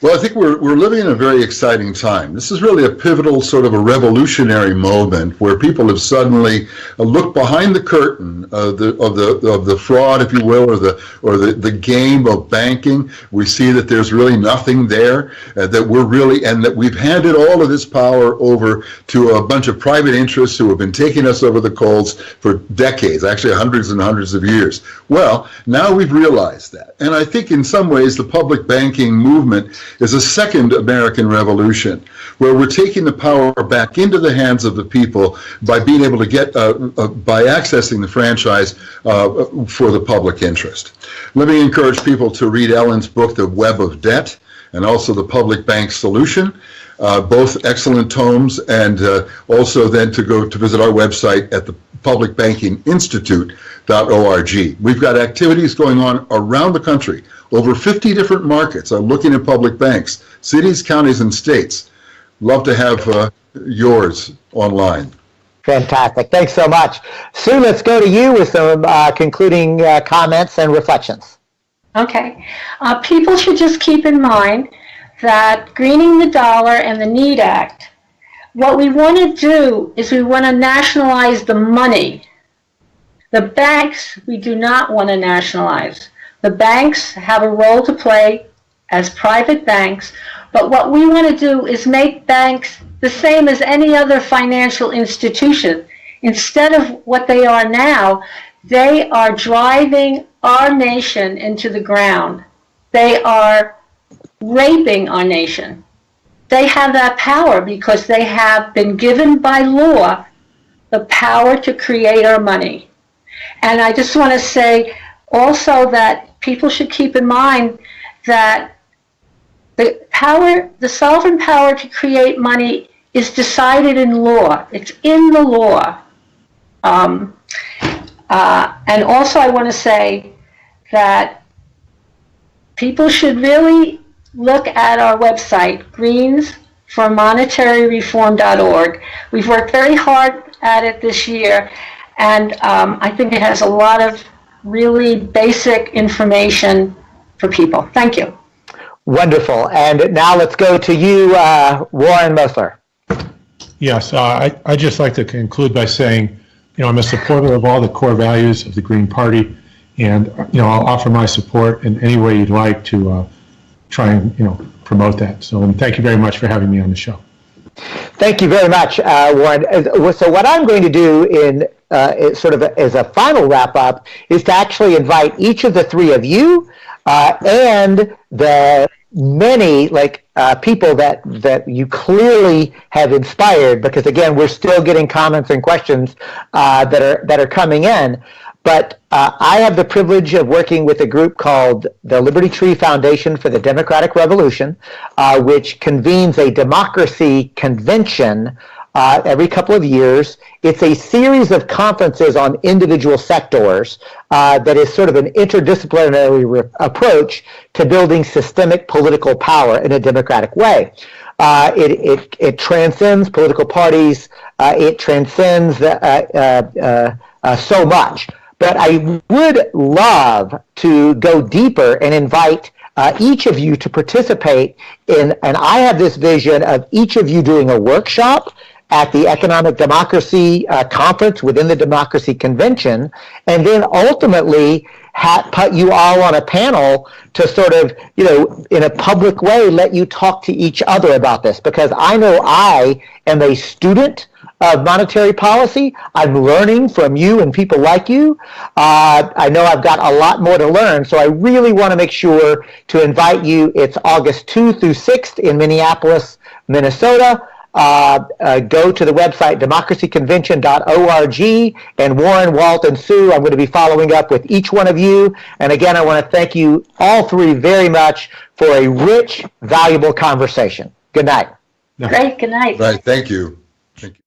Well, I think we're living in a very exciting time. This is really a pivotal, sort of a revolutionary moment where people have suddenly looked behind the curtain of the fraud, if you will, or the game of banking. We see that there's really nothing there, that we've handed all of this power over to a bunch of private interests who have been taking us over the coals for decades, actually hundreds and hundreds of years. Well, now we've realized that, and I think in some ways the public banking movement is a second American Revolution, where we're taking the power back into the hands of the people by being able to get, by accessing the franchise for the public interest. Let me encourage people to read Ellen's book, The Web of Debt, and also The Public Bank Solution, both excellent tomes, and also then to go to visit our website at the publicbankinginstitute.org. We've got activities going on around the country. Over 50 different markets are looking at public banks, cities, counties, and states. Love to have yours online. Fantastic. Thanks so much. Sue, let's go to you with some concluding comments and reflections. Okay. People should just keep in mind that greening the dollar and the NEED Act, what we want to do is we want to nationalize the money. The banks, we do not want to nationalize. The banks have a role to play as private banks, but what we want to do is make banks the same as any other financial institution. Instead of what they are now, they are driving our nation into the ground. They are raping our nation. They have that power because they have been given by law the power to create our money. And I just want to say also that people should keep in mind that the sovereign power to create money is decided in law. It's in the law. And also I want to say that people should really look at our website, greensformonetaryreform.org. We've worked very hard at it this year, and I think it has a lot of really basic information for people. Thank you. Wonderful. And now let's go to you, Warren Mosler. Yes, I'd just like to conclude by saying, I'm a supporter of all the core values of the Green Party, and, I'll offer my support in any way you'd like to try and, promote that. So, and thank you very much for having me on the show. Thank you very much, Warren. So what I'm going to do in sort of as a final wrap-up is to actually invite each of the three of you and the many people that you clearly have inspired, because again, we're still getting comments and questions that are coming in. But I have the privilege of working with a group called the Liberty Tree Foundation for the Democratic Revolution, which convenes a democracy convention every couple of years. It's a series of conferences on individual sectors that is sort of an interdisciplinary approach to building systemic political power in a democratic way. It transcends political parties. It transcends so much. But I would love to go deeper and invite each of you to participate in, and I have this vision of each of you doing a workshop at the Economic Democracy Conference within the Democracy Convention, and then ultimately put you all on a panel to sort of, in a public way, let you talk to each other about this. Because I know I am a student of monetary policy. I'm learning from you and people like you. I know I've got a lot more to learn, so I really want to make sure to invite you. It's August 2 through 6th in Minneapolis, Minnesota. Go to the website democracyconvention.org, and Warren, Walt, and Sue, I'm going to be following up with each one of you. And again, I want to thank you all three very much for a rich, valuable conversation. Good night. Great, good night. Right, thank you. Thank you.